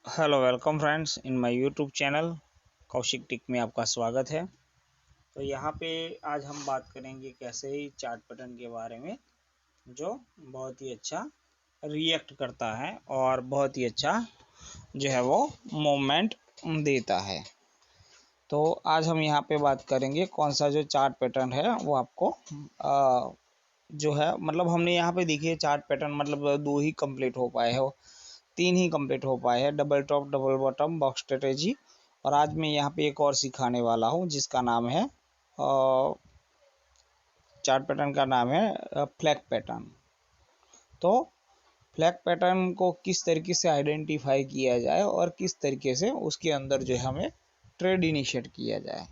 Hello welcome friends in my YouTube channel Kaushik टिक में आपका स्वागत है। तो यहाँ पे आज हम बात करेंगे कैसे ही चार्ट पैटर्न के बारे में, जो बहुत ही अच्छा रिएक्ट करता है और बहुत ही अच्छा जो है वो मूवमेंट देता है। तो आज हम यहाँ पे बात करेंगे कौन सा जो चार्ट पैटर्न है वो आपको जो है मतलब हमने यहाँ पे देखिए चार्ट पैटर्न मतलब दो ही कंप्लीट हो पाए हो, तीन ही कंप्लीट हो पाए हैं, double top double bottom box strategy. और आज मैं यहाँ पे एक और सिखाने वाला हूँ जिसका नाम है चार्ट पैटर्न का नाम है फ्लैग पैटर्न। तो फ्लैग पैटर्न को किस तरीके से आइडेंटिफाई किया जाए और किस तरीके से उसके अंदर जो है हमें ट्रेड इनिशिएट किया जाए।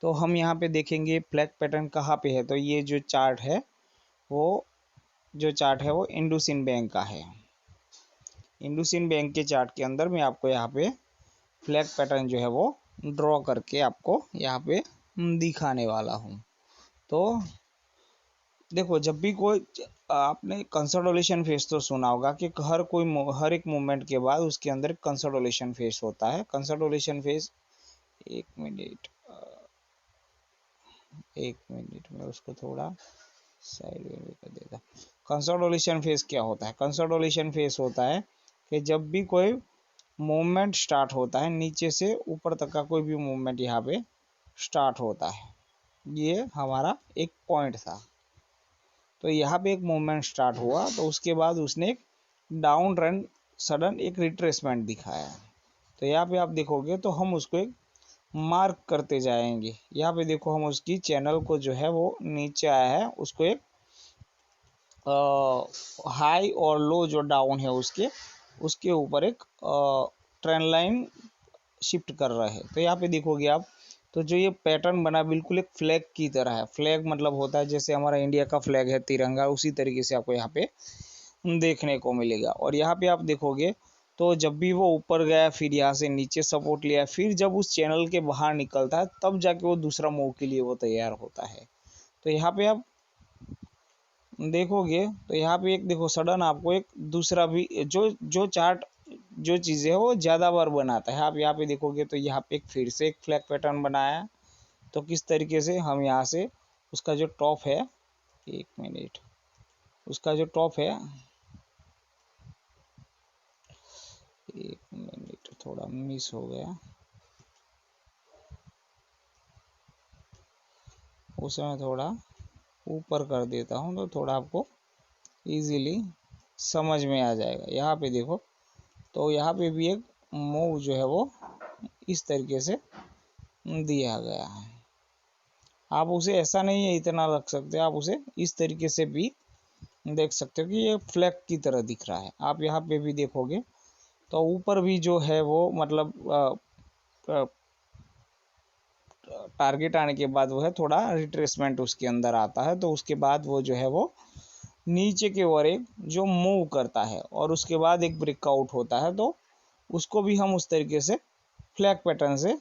तो हम यहाँ पे देखेंगे फ्लैग पैटर्न कहाँ पे है। तो ये जो चार्ट है वो इंडसइंड बैंक का है। इंडसइंड बैंक के चार्ट के अंदर मैं आपको यहाँ पे फ्लैग पैटर्न जो है वो ड्रॉ करके आपको यहाँ पे दिखाने वाला हूँ। तो देखो, जब भी कोई आपने कंसोलिडेशन फेज तो सुना होगा कि हर एक मूवमेंट के बाद उसके अंदर कंसोलिडेशन फेज होता है। कंसोलिडेशन फेज एक मिनट में उसको थोड़ा साइड में कर देता। कंसोलिडेशन फेज क्या होता है? कंसोलिडेशन फेज होता है कि जब भी कोई मूवमेंट स्टार्ट होता है, नीचे से ऊपर तक का कोई भी मूवमेंट यहाँ पे स्टार्ट होता है, ये हमारा एक पॉइंट था। तो यहाँ पे एक मूवमेंट स्टार्ट हुआ तो उसके बाद उसने एक डाउन ट्रेंड सडन एक रिट्रेसमेंट दिखाया। तो यहाँ पे आप देखोगे तो हम उसको एक मार्क करते जाएंगे। यहाँ पे देखो, हम उसकी चैनल को जो है वो नीचे आया है उसको एक हाई और लो जो डाउन है उसके ऊपर एक ट्रेंड लाइन शिफ्ट कर रहा है। तो यहाँ पे देखोगे आप, तो जो ये पैटर्न बना बिल्कुल एक फ्लैग की तरह है। फ्लैग मतलब होता है जैसे हमारा इंडिया का फ्लैग है तिरंगा, उसी तरीके से आपको यहाँ पे देखने को मिलेगा। और यहाँ पे आप देखोगे तो जब भी वो ऊपर गया फिर यहाँ से नीचे सपोर्ट लिया, फिर जब उस चैनल के बाहर निकलता है तब जाके वो दूसरा मूव के लिए वो तैयार होता है। तो यहाँ पे आप देखोगे तो यहाँ पे एक देखो सडन आपको एक दूसरा भी जो जो चार्ट जो चीज़ें है वो ज़्यादा बार बनाता है। आप यहाँ पे देखोगे तो यहाँ पे एक फिर से एक फ्लैग पैटर्न बनाया। तो किस तरीके से हम यहाँ से उसका जो टॉप है, एक मिनट, उसका जो टॉप है, एक मिनट थोड़ा मिस हो गया, उसे मैं थोड़ा ऊपर कर देता हूँ तो थोड़ा आपको इजीली समझ में आ जाएगा। यहाँ पे देखो, तो यहाँ पे भी एक मूव जो है वो इस तरीके से दिया गया है। आप उसे ऐसा नहीं है इतना रख सकते, आप उसे इस तरीके से भी देख सकते हो कि ये फ्लैग की तरह दिख रहा है। आप यहाँ पे भी देखोगे तो ऊपर भी जो है वो मतलब टारगेट आने के बाद वो है थोड़ा रिट्रेसमेंट उसके अंदर आता है। तो उसके बाद वो जो है वो नीचे की ओर एक जो मूव करता है और उसके बाद एक ब्रेकआउट होता है। तो उसको भी हम उस तरीके से फ्लैग पैटर्न से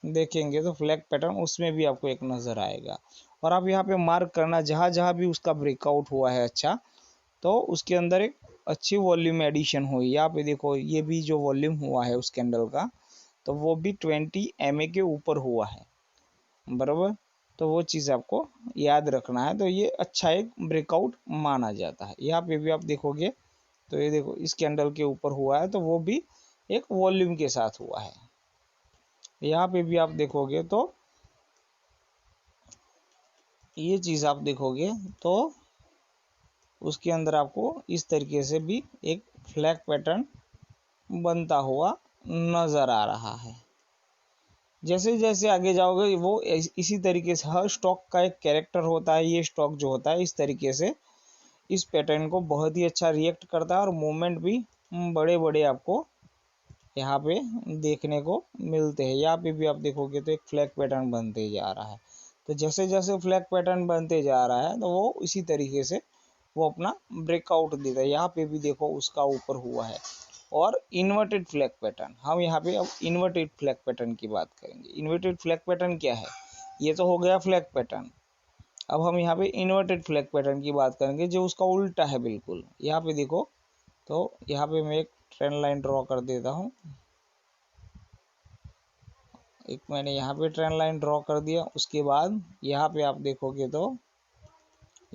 देखेंगे। तो फ्लैग पैटर्न उसमें भी आपको एक नज़र आएगा। और आप यहाँ पे मार्क करना जहाँ जहाँ भी उसका ब्रेकआउट हुआ है अच्छा, तो उसके अंदर एक अच्छी वॉल्यूम एडिशन हुई। यहाँ पे देखो, ये भी जो वॉल्यूम हुआ है उस कैंडल का, तो वो भी 20 MA के ऊपर हुआ है, बराबर। तो वो चीज़ आपको याद रखना है। तो ये अच्छा एक ब्रेकआउट माना जाता है। यहाँ पे भी आप देखोगे तो ये देखो इस कैंडल के ऊपर हुआ है तो वो भी एक वॉल्यूम के साथ हुआ है। यहाँ पे भी आप देखोगे तो ये चीज़ आप देखोगे तो उसके अंदर आपको इस तरीके से भी एक फ्लैग पैटर्न बनता हुआ नज़र आ रहा है। जैसे जैसे आगे जाओगे वो इसी तरीके से हर स्टॉक का एक कैरेक्टर होता है। ये स्टॉक जो होता है इस तरीके से इस पैटर्न को बहुत ही अच्छा रिएक्ट करता है और मूवमेंट भी बड़े बड़े आपको यहाँ पे देखने को मिलते हैं। यहाँ पे भी आप देखोगे तो एक फ्लैग पैटर्न बनते जा रहा है। तो जैसे जैसे फ्लैग पैटर्न बनते जा रहा है तो वो इसी तरीके से वो अपना ब्रेकआउट देता है। यहाँ पे भी देखो उसका ऊपर हुआ है। और इन्वर्टेड फ्लैग पैटर्न, हम यहाँ पे अब इन्वर्टेड फ्लैग पैटर्न की बात करेंगे। इन्वर्टेड फ्लैग पैटर्न क्या है? ये तो हो गया फ्लैग पैटर्न। अब हम यहाँ पे इन्वर्टेड फ्लैग पैटर्न की बात करेंगे जो उसका उल्टा है बिल्कुल। यहाँ पे देखो, तो यहाँ पे मैं एक ट्रेन लाइन ड्रॉ कर देता हूँ। एक मैंने यहाँ पे ट्रेन लाइन ड्रॉ कर दिया। उसके बाद यहाँ पे आप देखोगे तो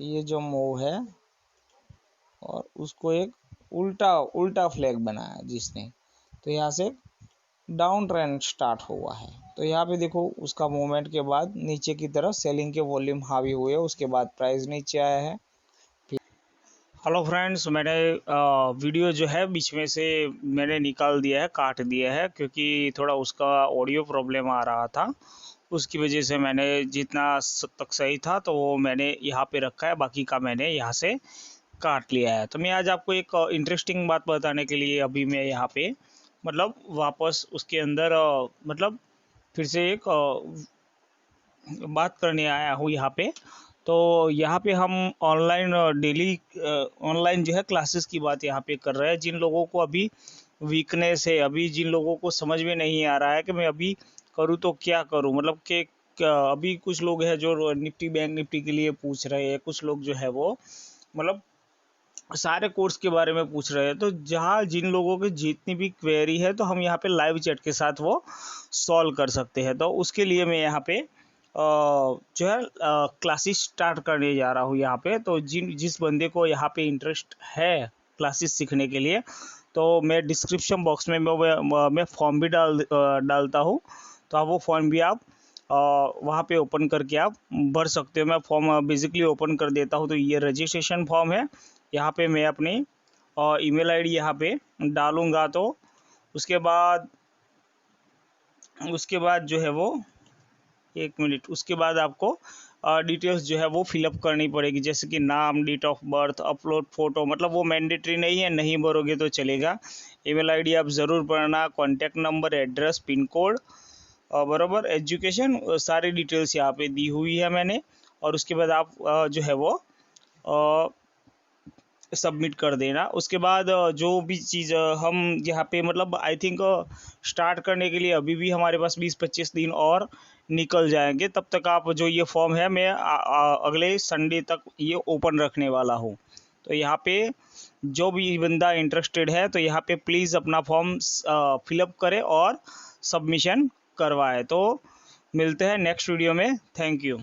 ये जो मूव है और उसको एक उल्टा फ्लैग बनाया जिसने, तो यहाँ से डाउन ट्रेंड स्टार्ट हुआ है। तो यहाँ पे देखो उसका मूवमेंट के बाद नीचे की तरफ सेलिंग के वॉल्यूम हावी हुए, उसके बाद प्राइस नीचे आया है। हेलो फ्रेंड्स, मैंने वीडियो जो है बीच में से मैंने निकाल दिया है, काट दिया है, क्योंकि थोड़ा उसका ऑडियो प्रॉब्लम आ रहा था। उसकी वजह से मैंने जितना तक सही था तो वो मैंने यहाँ पे रखा है, बाकी का मैंने यहाँ से काट लिया है। तो मैं आज आपको एक इंटरेस्टिंग बात बताने के लिए अभी मैं यहाँ पे मतलब वापस उसके अंदर मतलब फिर से एक बात करने आया हूँ यहाँ पे। तो यहाँ पे हम ऑनलाइन डेली ऑनलाइन जो है क्लासेस की बात यहाँ पे कर रहे हैं। जिन लोगों को अभी वीकनेस है, अभी जिन लोगों को समझ में नहीं आ रहा है कि मैं अभी करूँ तो क्या करूँ, मतलब कि अभी कुछ लोग हैं जो निफ्टी बैंक निफ्टी के लिए पूछ रहे हैं, कुछ लोग जो है वो मतलब सारे कोर्स के बारे में पूछ रहे हैं। तो जहाँ जिन लोगों की जितनी भी क्वेरी है तो हम यहाँ पे लाइव चैट के साथ वो सॉल्व कर सकते हैं। तो उसके लिए मैं यहाँ पे जो है क्लासेस स्टार्ट करने जा रहा हूँ यहाँ पे। तो जिस बंदे को यहाँ पे इंटरेस्ट है क्लासेस सीखने के लिए, तो मैं डिस्क्रिप्शन बॉक्स में मैं फॉर्म भी डालता हूँ। तो आप वो फॉर्म भी आप वहाँ पे ओपन करके आप भर सकते हो। मैं फॉर्म बेसिकली ओपन कर देता हूँ। तो ये रजिस्ट्रेशन फॉर्म है। यहाँ पे मैं अपनी ईमेल आईडी यहाँ पे डालूँगा। तो उसके बाद जो है वो एक मिनट, उसके बाद आपको डिटेल्स जो है वो फिलअप करनी पड़ेगी, जैसे कि नाम, date of birth, upload photo. मतलब वो मैंडेटरी नहीं है, नहीं भरोगे तो चलेगा। ईमेल आईडी आप ज़रूर भरना, contact number, address, pin code, बराबर एजुकेशन, सारी डिटेल्स यहाँ पे दी हुई है मैंने। और उसके बाद आप जो है वो सबमिट कर देना। उसके बाद जो भी चीज़ हम यहाँ पे मतलब आई थिंक स्टार्ट करने के लिए अभी भी हमारे पास 20-25 दिन और निकल जाएंगे। तब तक आप जो ये फॉर्म है मैं अगले संडे तक ये ओपन रखने वाला हूँ। तो यहाँ पे जो भी बंदा इंटरेस्टेड है तो यहाँ पे प्लीज़ अपना फॉर्म फिलअप करे और सबमिशन करवाए। तो मिलते हैं नेक्स्ट वीडियो में। Thank you.